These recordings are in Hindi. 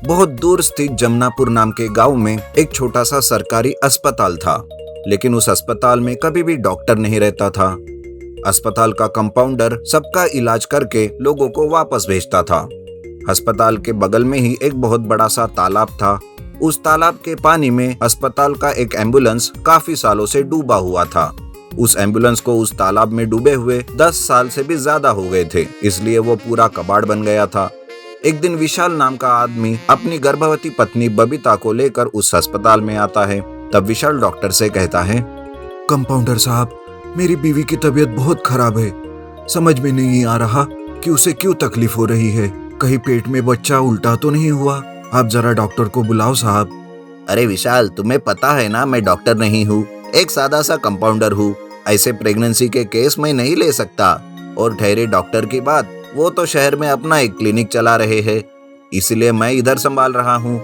बहुत दूर स्थित जमनापुर नाम के गांव में एक छोटा सा सरकारी अस्पताल था, लेकिन उस अस्पताल में कभी भी डॉक्टर नहीं रहता था। अस्पताल का कंपाउंडर सबका इलाज करके लोगों को वापस भेजता था। अस्पताल के बगल में ही एक बहुत बड़ा सा तालाब था। उस तालाब के पानी में अस्पताल का एक एम्बुलेंस काफी सालों से डूबा हुआ था। उस एम्बुलेंस को उस तालाब में डूबे हुए 10 साल से भी ज्यादा हो गए थे, इसलिए वो पूरा कबाड़ बन गया था। एक दिन विशाल नाम का आदमी अपनी गर्भवती पत्नी बबीता को लेकर उस अस्पताल में आता है। तब विशाल डॉक्टर से कहता है, कंपाउंडर साहब, मेरी बीवी की तबीयत बहुत खराब है। समझ में नहीं आ रहा कि उसे क्यों तकलीफ हो रही है। कहीं पेट में बच्चा उल्टा तो नहीं हुआ? आप जरा डॉक्टर को बुलाओ साहब। अरे विशाल, तुम्हें पता है ना मैं डॉक्टर नहीं हूँ, एक सादा सा कंपाउंडर हूँ। ऐसे प्रेगनेंसी के केस मैं नहीं ले सकता। और ठहरे डॉक्टर की बात, वो तो शहर में अपना एक क्लिनिक चला रहे हैं, इसलिए मैं इधर संभाल रहा हूँ।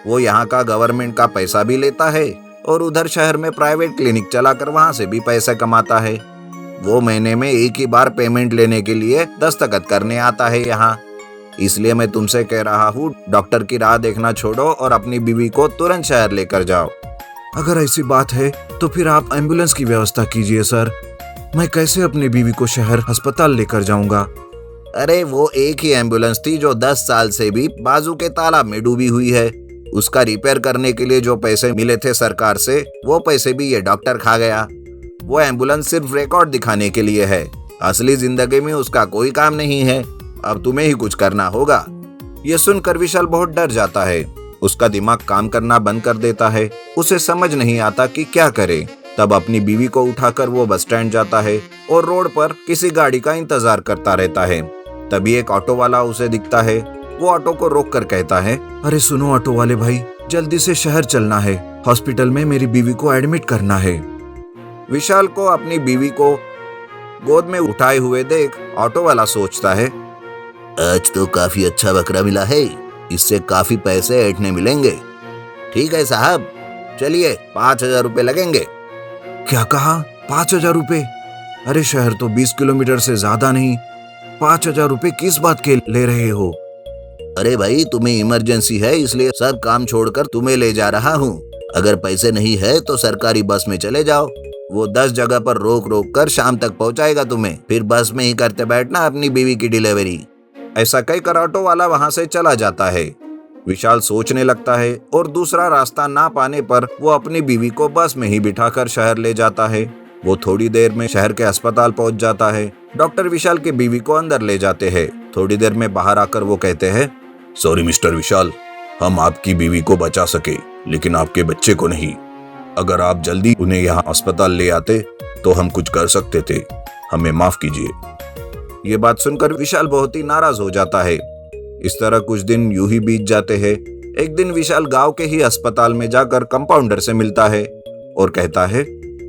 वो यहाँ का गवर्नमेंट का पैसा भी लेता है और उधर शहर में प्राइवेट क्लिनिक चलाकर वहाँ से भी पैसे कमाता है। वो महीने में एक ही बार पेमेंट लेने के लिए दस्तखत करने आता है यहाँ। इसलिए मैं तुमसे कह रहा हूँ, डॉक्टर की राह देखना छोड़ो और अपनी बीवी को तुरंत शहर लेकर जाओ। अगर ऐसी बात है तो फिर आप एम्बुलेंस की व्यवस्था कीजिए सर। मैं कैसे अपनी बीवी को शहर अस्पताल लेकर जाऊंगा? अरे वो एक ही एम्बुलेंस थी जो 10 साल से भी बाजू के तालाब में डूबी हुई है। उसका रिपेयर करने के लिए जो पैसे मिले थे सरकार से, वो पैसे भी ये डॉक्टर खा गया। वो एम्बुलेंस सिर्फ रिकॉर्ड दिखाने के लिए है, असली जिंदगी में उसका कोई काम नहीं है। अब तुम्हें ही कुछ करना होगा। ये सुनकर विशाल बहुत डर जाता है। उसका दिमाग काम करना बंद कर देता है। उसे समझ नहीं आता कि क्या करे। तब अपनी बीवी को उठाकर वो बस स्टैंड जाता है और रोड पर किसी गाड़ी का इंतजार करता रहता है। तभी एक ऑटो वाला उसे दिखता है। वो ऑटो को रोककर कहता है, अरे सुनो ऑटो वाले भाई, जल्दी से शहर चलना है। हॉस्पिटल में मेरी बीवी को एडमिट करना है। विशाल को अपनी बीवी को गोद में उठाए हुए देख ऑटो वाला सोचता है, आज तो काफी अच्छा बकरा मिला है, इससे काफी पैसे ऐंठने मिलेंगे। ठीक है साहब, चलिए 5,000 रुपए लगेंगे। क्या कहा? 5,000 रुपए? अरे शहर तो 20 किलोमीटर से ज्यादा नहीं। 5,000 रुपए किस बात के ले रहे हो? अरे भाई, तुम्हें इमरजेंसी है इसलिए सब काम छोड़कर तुम्हें ले जा रहा हूँ। अगर पैसे नहीं है तो सरकारी बस में चले जाओ। वो 10 जगह पर रोक रोक कर शाम तक पहुँचाएगा तुम्हें। फिर बस में ही करते बैठना अपनी बीवी की डिलीवरी। ऐसा कहकर ऑटो वाला वहां से चला जाता है। विशाल सोचने लगता है और दूसरा रास्ता ना पाने पर वो अपनी बीवी को बस में ही बिठाकर शहर ले जाता है। वो थोड़ी देर में शहर के अस्पताल पहुंच जाता है। डॉक्टर विशाल की बीवी को अंदर ले जाते हैं। थोड़ी देर में बाहर आकर वो कहते हैं, सॉरी मिस्टर विशाल, हम आपकी बीवी को बचा सके लेकिन आपके बच्चे को नहीं। अगर आप जल्दी उन्हें यहाँ अस्पताल ले आते तो हम कुछ कर सकते थे। हमें माफ कीजिए। ये बात सुनकर विशाल बहुत ही नाराज हो जाता है। इस तरह कुछ दिन यूं ही बीत जाते हैं। एक दिन विशाल गांव के ही अस्पताल में जाकर कंपाउंडर से मिलता है और कहता है,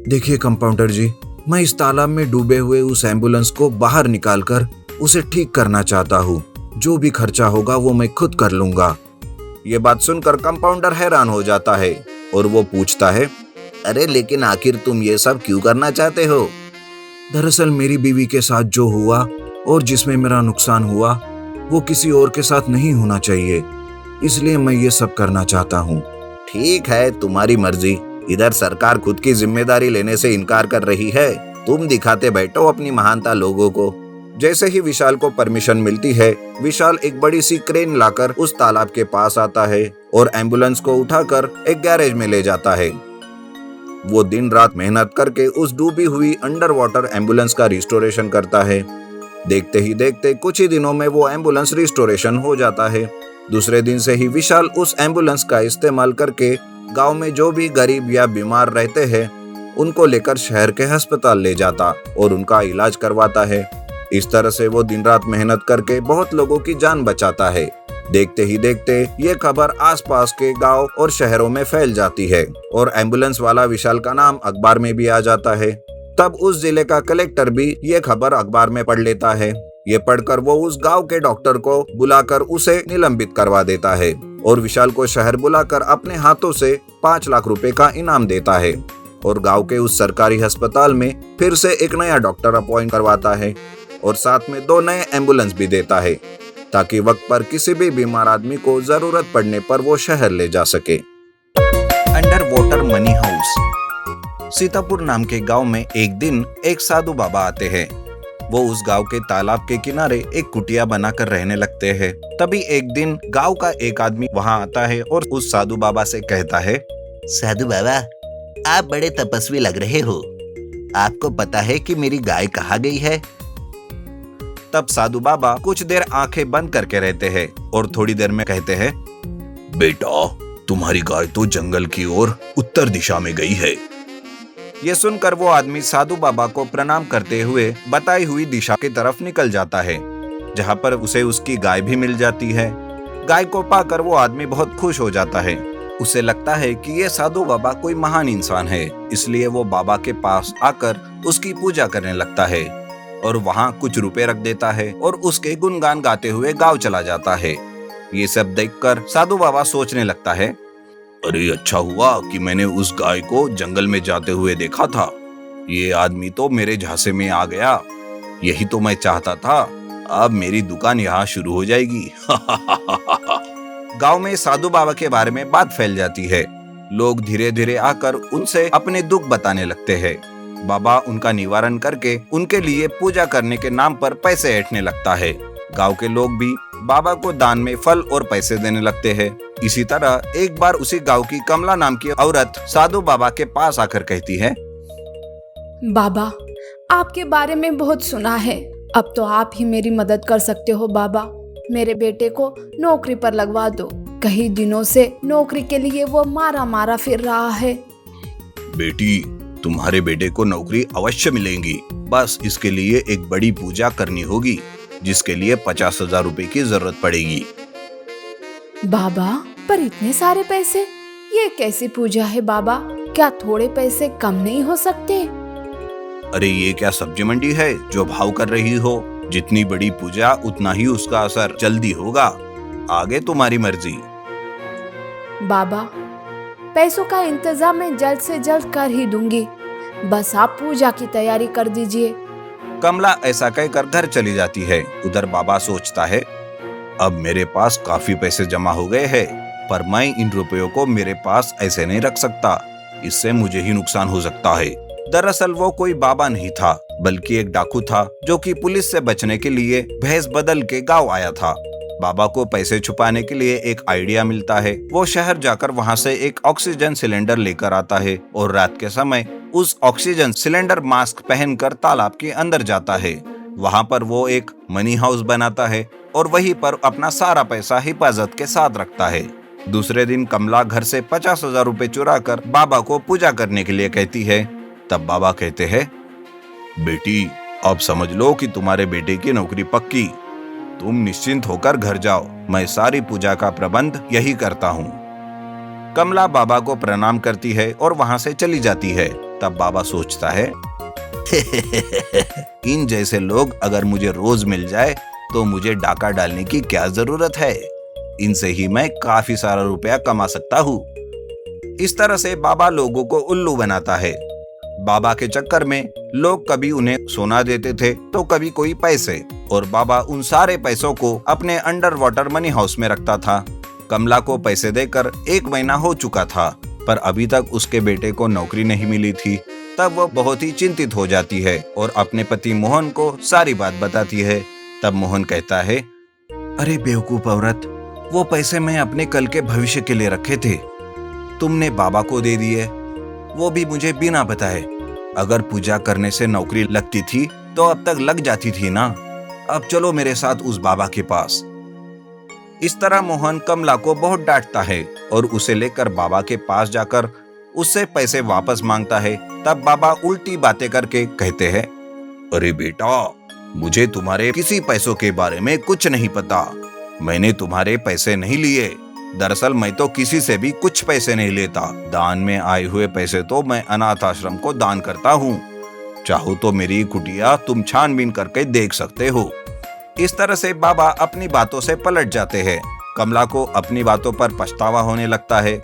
देखिए कंपाउंडर जी, मैं इस तालाब में डूबे हुए उस एम्बुलेंस को बाहर निकालकर उसे ठीक करना चाहता हूँ। जो भी खर्चा होगा वो मैं खुद कर लूंगा। ये बात सुनकर कंपाउंडर हैरान हो जाता है और वो पूछता है, अरे लेकिन आखिर तुम ये सब क्यों करना चाहते हो? दरअसल मेरी बीवी के साथ जो हुआ और जिसमें मेरा नुकसान हुआ वो किसी और के साथ नहीं होना चाहिए, इसलिए मैं ये सब करना चाहता हूँ। ठीक है, तुम्हारी मर्जी। इधर सरकार खुद की जिम्मेदारी लेने से इनकार कर रही है, तुम दिखाते बैठो अपनी महानता लोगों को। जैसे ही विशाल को परमिशन मिलती है, विशाल एक बड़ी सी क्रेन लाकर उस तालाब के पास आता है और एम्बुलेंस को उठाकर एक गैरेज में ले जाता है। वो दिन रात मेहनत करके उस डूबी हुई अंडर वाटर एम्बुलेंस का रिस्टोरेशन करता है। देखते ही देखते कुछ ही दिनों में वो एम्बुलेंस रिस्टोरेशन हो जाता है। दूसरे दिन से ही विशाल उस एम्बुलेंस का इस्तेमाल करके गांव में जो भी गरीब या बीमार रहते हैं उनको लेकर शहर के अस्पताल ले जाता और उनका इलाज करवाता है। इस तरह से वो दिन रात मेहनत करके बहुत लोगों की जान बचाता है। देखते ही देखते ये खबर आसपास के गांव और शहरों में फैल जाती है और एम्बुलेंस वाला विशाल का नाम अखबार में भी आ जाता है। तब उस जिले का कलेक्टर भी ये खबर अखबार में पढ़ लेता है। ये पढ़कर वो उस गांव के डॉक्टर को बुलाकर उसे निलंबित करवा देता है और विशाल को शहर बुलाकर अपने हाथों से 5 लाख रुपए का इनाम देता है और गांव के उस सरकारी अस्पताल में फिर से एक नया डॉक्टर अपॉइंट करवाता है और साथ में 2 नए एम्बुलेंस भी देता है। ताकि वक्त पर किसी भी बीमार आदमी को जरूरत पड़ने पर वो शहर ले जा सके। Under water money house. Sitapur नाम के गांव में एक दिन एक साधु बाबा आते हैं। वो उस गांव के तालाब के किनारे एक कुटिया बनाकर रहने लगते हैं। तभी एक दिन गांव का एक आदमी वहां आता है और उस साधु बाबा से कहता है, साधु बाबा, आप बड़े तपस्वी लग रहे हो। आपको पता है कि मेरी गाय कहाँ गई है? तब साधु बाबा कुछ देर आंखें बंद करके रहते हैं और थोड़ी देर में कहते हैं, बेटा, तुम्हारी गाय तो जंगल की ओर उत्तर दिशा में गई है। ये सुनकर वो आदमी साधु बाबा को प्रणाम करते हुए बताई हुई दिशा की तरफ निकल जाता है, जहाँ पर उसे उसकी गाय भी मिल जाती है। गाय को पाकर वो आदमी बहुत खुश हो जाता है। उसे लगता है कि ये साधु बाबा कोई महान इंसान है, इसलिए वो बाबा के पास आकर उसकी पूजा करने लगता है और वहाँ कुछ रुपए रख देता है और उसके गुणगान गाते हुए गाँव चला जाता है। ये सब देखकर साधु बाबा सोचने लगता है, अरे अच्छा हुआ कि मैंने उस गाय को जंगल में जाते हुए देखा था। ये आदमी तो मेरे झांसे में आ गया। यही तो मैं चाहता था। अब मेरी दुकान यहाँ शुरू हो जाएगी। गांव में साधु बाबा के बारे में बात फैल जाती है। लोग धीरे धीरे आकर उनसे अपने दुख बताने लगते हैं। बाबा उनका निवारण करके उनके लिए पूजा करने के नाम पर पैसे ऐंठने लगता है। गांव के लोग भी बाबा को दान में फल और पैसे देने लगते हैं। इसी तरह एक बार उसी गांव की कमला नाम की औरत साधु बाबा के पास आकर कहती है, बाबा, आपके बारे में बहुत सुना है। अब तो आप ही मेरी मदद कर सकते हो बाबा। मेरे बेटे को नौकरी पर लगवा दो। कई दिनों से नौकरी के लिए वो मारा मारा फिर रहा है। बेटी, तुम्हारे बेटे को नौकरी अवश्य मिलेगी। बस इसके लिए एक बड़ी पूजा करनी होगी, जिसके लिए 50,000 रुपए की जरूरत पड़ेगी। बाबा, पर इतने सारे पैसे? ये कैसी पूजा है बाबा? क्या थोड़े पैसे कम नहीं हो सकते? अरे ये क्या सब्जी मंडी है जो भाव कर रही हो? जितनी बड़ी पूजा उतना ही उसका असर जल्दी होगा। आगे तुम्हारी मर्जी। बाबा, पैसों का इंतजाम मैं जल्द से जल्द कर ही दूंगी। बस आप पूजा की तैयारी कर दीजिए। कमला ऐसा कहकर घर चली जाती है। उधर बाबा सोचता है, अब मेरे पास काफी पैसे जमा हो गए हैं, पर मैं इन रुपयों को मेरे पास ऐसे नहीं रख सकता। इससे मुझे ही नुकसान हो सकता है। दरअसल वो कोई बाबा नहीं था, बल्कि एक डाकू था जो कि पुलिस से बचने के लिए भेष बदल के गांव आया था। बाबा को पैसे छुपाने के लिए एक आइडिया मिलता है। वो शहर जाकर वहां से एक ऑक्सीजन सिलेंडर लेकर आता है और रात के समय उस ऑक्सीजन सिलेंडर मास्क पहनकर तालाब के अंदर जाता है। वहां पर वो एक मनी हाउस बनाता है और वहीं पर अपना सारा पैसा हिफाजत के साथ रखता है। दूसरे दिन कमला घर से 50,000 रुपए चुरा कर बाबा को पूजा करने के लिए कहती है। तब बाबा कहते हैं, बेटी, अब समझ लो कि तुम्हारे बेटे की नौकरी पक्की। तुम निश्चिंत होकर घर जाओ। मैं सारी पूजा का प्रबंध यही करता हूँ। कमला बाबा को प्रणाम करती है और वहां से चली जाती है। तब बाबा सोचता है, इन जैसे लोग अगर मुझे रोज मिल जाए तो मुझे डाका डालने की क्या जरूरत है। इनसे ही मैं काफी सारा रुपया कमा सकता हूँ। इस तरह से बाबा लोगों को उल्लू बनाता है। बाबा के चक्कर में लोग कभी उन्हें सोना देते थे तो कभी कोई पैसे, और बाबा उन सारे पैसों को अपने अंडर वाटर मनी हाउस में रखता था। कमला को पैसे देकर 1 महीना हो चुका था, पर अभी तक उसके बेटे को नौकरी नहीं मिली थी। तब वो बहुत ही चिंतित हो जाती है और अपने पति मोहन को सारी बात बताती है। तब मोहन कहता है, अरे बेवकूफ औरत, वो पैसे मैं अपने कल के भविष्य के लिए रखे थे, तुमने बाबा को दे दिए, वो भी मुझे बिना बताए। अगर पूजा करने से नौकरी लगती थी तो अब तक लग जाती थी ना। अब चलो मेरे साथ उस बाबा के पास। इस तरह मोहन कमला को बहुत डांटता है और उसे लेकर बाबा के पास जाकर उससे पैसे वापस मांगता है। तब बाबा उल्टी बातें करके कहते हैं, अरे बेटा, मुझे तुम्हारे किसी पैसों के बारे में कुछ नहीं पता। मैंने तुम्हारे पैसे नहीं लिए। दरअसल मैं तो किसी से भी कुछ पैसे नहीं लेता। दान में आए हुए पैसे तो मैं अनाथ आश्रम को दान करता हूँ। चाहो तो मेरी कुटिया तुम छानबीन करके देख सकते हो। इस तरह से बाबा अपनी बातों से पलट जाते हैं। कमला को अपनी बातों पर पछतावा होने लगता है।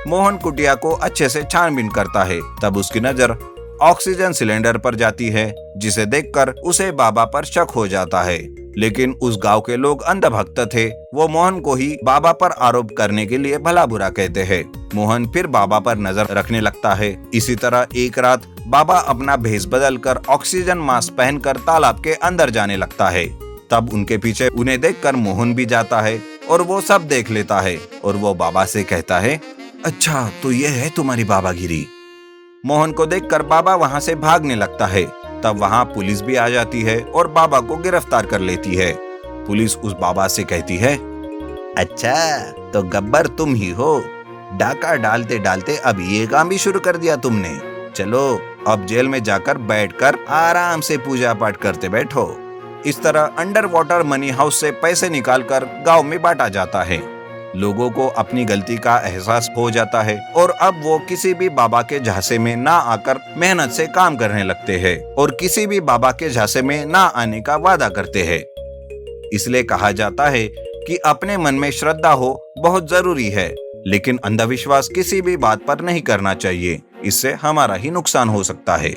मोहन कुटिया को अच्छे से छानबीन करता है। तब उसकी नजर ऑक्सीजन सिलेंडर पर जाती है, जिसे देखकर उसे बाबा पर शक हो जाता है। लेकिन उस गांव के लोग अंधभक्त थे। वो मोहन को ही बाबा पर आरोप करने के लिए भला बुरा कहते हैं। मोहन फिर बाबा पर नजर रखने लगता है। इसी तरह एक रात बाबा अपना भेष बदलकर ऑक्सीजन मास्क पहनकर तालाब के अंदर जाने लगता है। तब उनके पीछे उन्हें देखकर मोहन भी जाता है और वो सब देख लेता है और वो बाबा से कहता है, अच्छा तो ये है तुम्हारी बाबागिरी। मोहन को देखकर बाबा वहाँ से भागने लगता है। तब वहाँ पुलिस भी आ जाती है और बाबा को गिरफ्तार कर लेती है। पुलिस उस बाबा से कहती है, अच्छा तो गब्बर तुम ही हो। डाका डालते डालते अब ये काम भी शुरू कर दिया तुमने। चलो अब जेल में जाकर बैठकर आराम से पूजा पाठ करते बैठो। इस तरह अंडर वाटर मनी हाउस से पैसे निकालकर गांव में बांटा जाता है। लोगों को अपनी गलती का एहसास हो जाता है और अब वो किसी भी बाबा के झांसे में ना आकर मेहनत से काम करने लगते हैं और किसी भी बाबा के झांसे में ना आने का वादा करते हैं। इसलिए कहा जाता है कि अपने मन में श्रद्धा हो बहुत जरूरी है, लेकिन अंधविश्वास किसी भी बात पर नहीं करना चाहिए। इससे हमारा ही नुकसान हो सकता है।